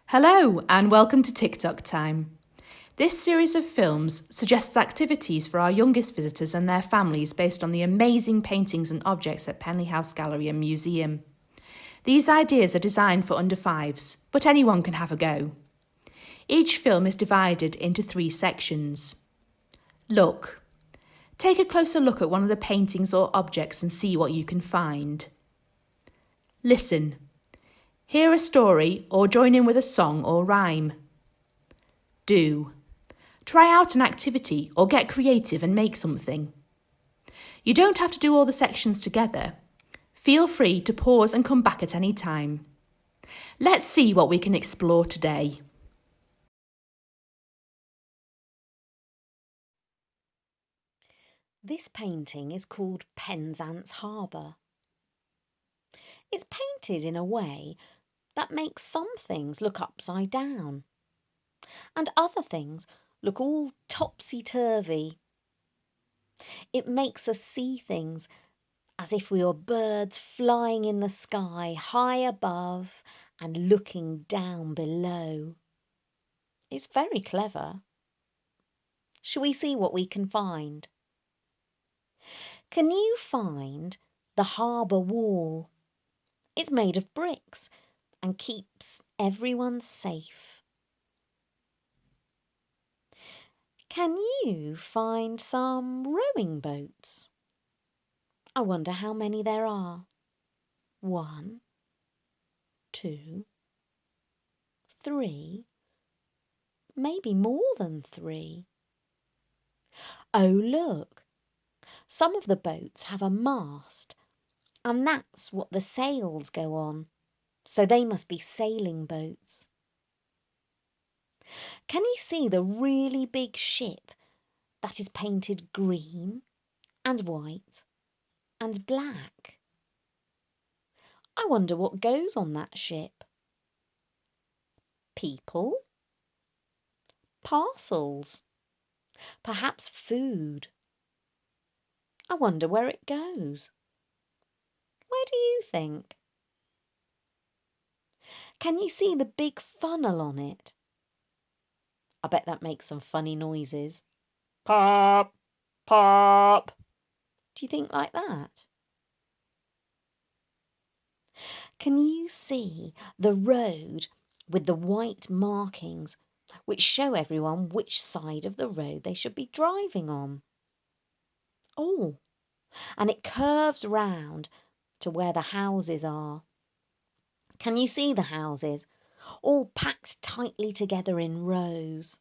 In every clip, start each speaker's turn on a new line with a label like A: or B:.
A: Hello and welcome to TikTok Time. This series of films suggests activities for our youngest visitors and their families based on the amazing paintings and objects at Penley House Gallery and Museum. These ideas are designed for under fives, but anyone can have a go. Each film is divided into 3 sections. Look. Take a closer look at one of the paintings or objects and see what you can find. Listen. Hear a story or join in with a song or rhyme. Do. Try out an activity or get creative and make something. You don't have to do all the sections together. Feel free to pause and come back at any time. Let's see what we can explore today.
B: This painting is called Penzance Harbor. It's painted in a way that makes some things look upside down and other things look all topsy-turvy. It makes us see things as if we were birds flying in the sky high above and looking down below. It's very clever. Shall we see what we can find? Can you find the harbour wall? It's made of bricks and keeps everyone safe. Can you find some rowing boats? I wonder how many there are. 1, 2, 3, maybe more than 3. Oh, look, some of the boats have a mast, and that's what the sails go on. So they must be sailing boats. Can you see the really big ship that is painted green and white and black? I wonder what goes on that ship. People? Parcels? Perhaps food? I wonder where it goes. Where do you think? Can you see the big funnel on it? I bet that makes some funny noises. Pop, pop. Do you think like that? Can you see the road with the white markings which show everyone which side of the road they should be driving on? Oh, and it curves round to where the houses are. Can you see the houses, all packed tightly together in rows?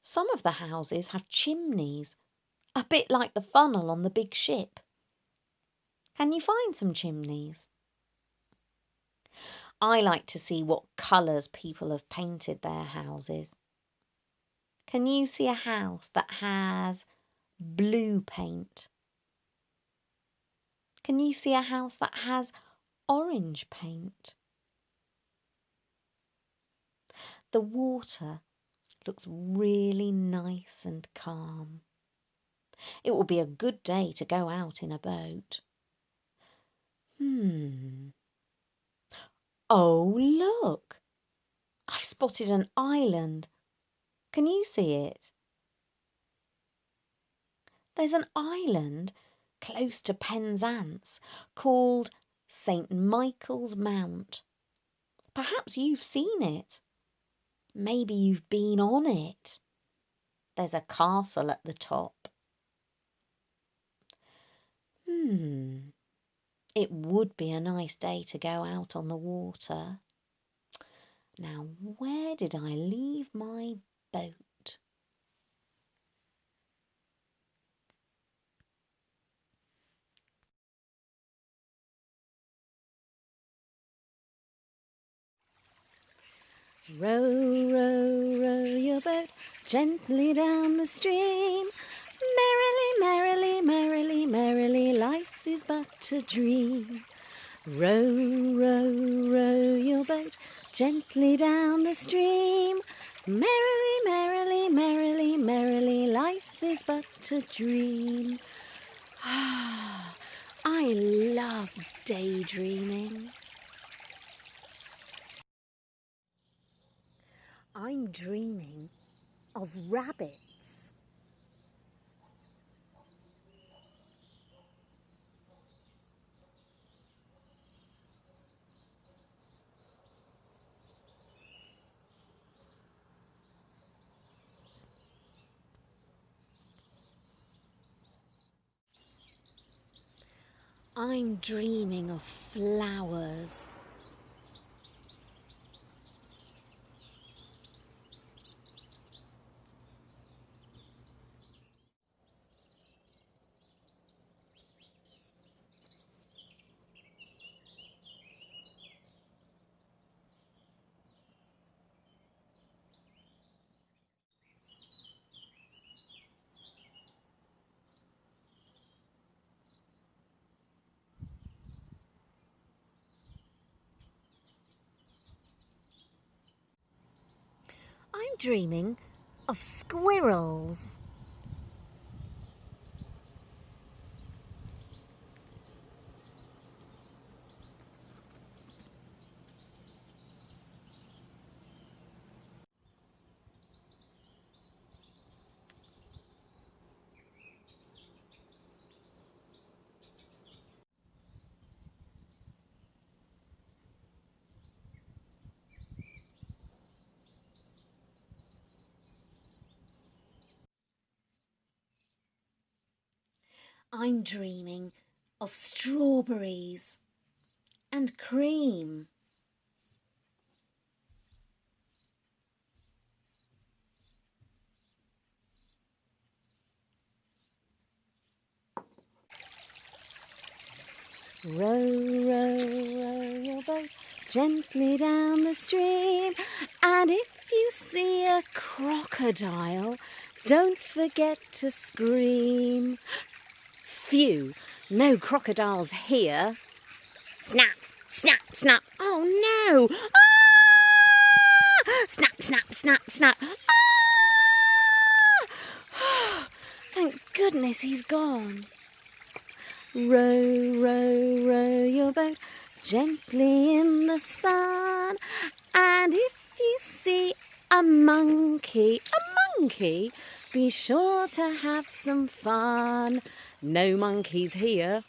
B: Some of the houses have chimneys, a bit like the funnel on the big ship. Can you find some chimneys? I like to see what colours people have painted their houses. Can you see a house that has blue paint? Can you see a house that has orange paint? The water looks really nice and calm. It will be a good day to go out in a boat. Oh, look! I've spotted an island. Can you see it? There's an island close to Penzance called St. Michael's Mount. Perhaps you've seen it. Maybe you've been on it. There's a castle at the top. It would be a nice day to go out on the water. Now, where did I leave my boat? Row, row, row your boat gently down the stream. Merrily, merrily, merrily, merrily, life is but a dream. Row, row, row your boat gently down the stream. Merrily, merrily, merrily, merrily, life is but a dream. Ah, I love daydreaming. I'm dreaming of rabbits. I'm dreaming of flowers. I'm dreaming of squirrels. I'm dreaming of strawberries and cream. Row, row, row your boat gently down the stream. And if you see a crocodile, don't forget to scream. Phew, no crocodiles here. Snap, snap, snap. Oh no! Ah! Snap, snap, snap, snap. Ah! Thank goodness he's gone. Row, row, row your boat gently in the sun. And if you see a monkey, be sure to have some fun. No monkeys here.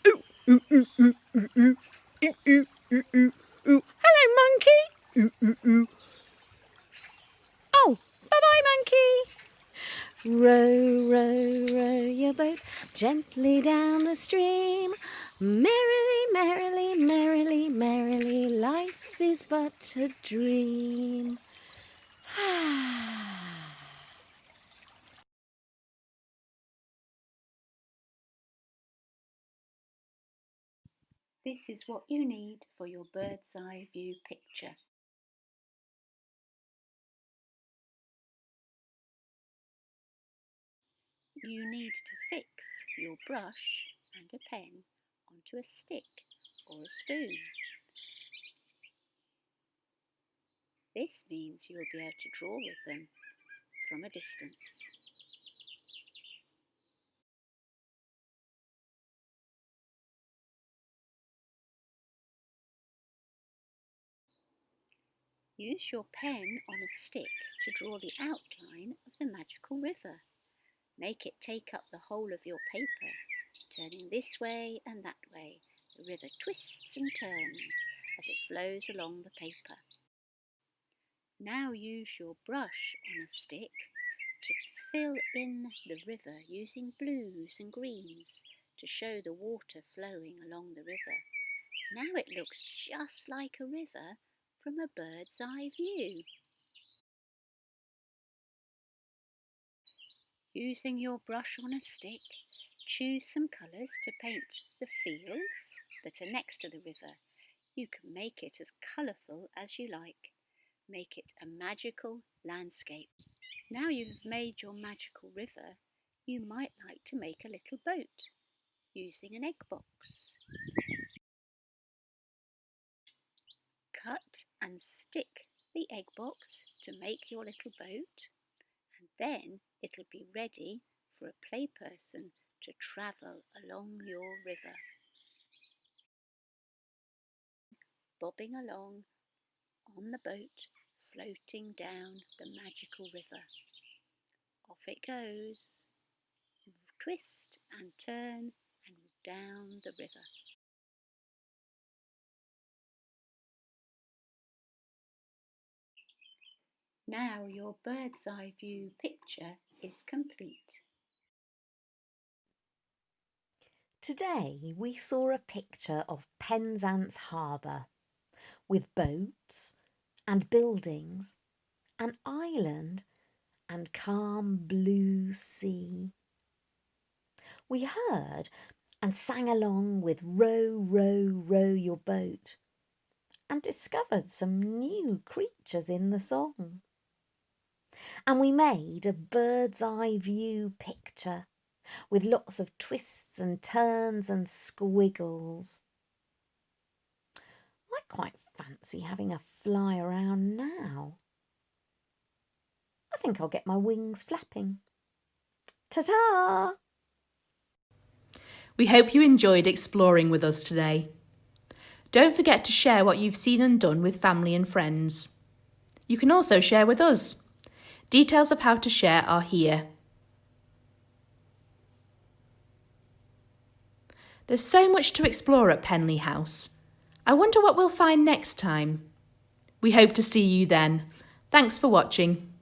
B: Ooh, ooh, ooh, ooh, ooh, ooh, ooh, ooh, ooh, ooh, ooh. Hello, monkey. Ooh, ooh, ooh. Oh, bye-bye, monkey. Row, row, row your boat gently down the stream. Merrily, merrily, merrily, merrily, life is but a dream.
C: This is what you need for your bird's eye view picture. You need to fix your brush and a pen onto a stick or a spoon. This means you'll be able to draw with them from a distance. Use your pen on a stick to draw the outline of the magical river. Make it take up the whole of your paper, turning this way and that way. The river twists and turns as it flows along the paper. Now use your brush on a stick to fill in the river using blues and greens to show the water flowing along the river. Now it looks just like a river from a bird's eye view. Using your brush on a stick, choose some colours to paint the fields that are next to the river. You can make it as colourful as you like. Make it a magical landscape. Now you've made your magical river, you might like to make a little boat using an egg box. cut and stick the egg box to make your little boat, and then it'll be ready for a play person to travel along your river. Bobbing along on the boat, floating down the magical river. Off it goes, twist and turn and down the river. Now your bird's eye view picture is complete.
B: Today we saw a picture of Penzance Harbor with boats and buildings, an island and calm blue sea. We heard and sang along with Row, Row, Row Your Boat and discovered some new creatures in the song. And we made a bird's eye view picture with lots of twists and turns and squiggles. I quite fancy having a fly around now. I think I'll get my wings flapping. Ta-ta!
A: We hope you enjoyed exploring with us today. Don't forget to share what you've seen and done with family and friends. You can also share with us. Details of how to share are here. There's so much to explore at Penley House. I wonder what we'll find next time. We hope to see you then. Thanks for watching.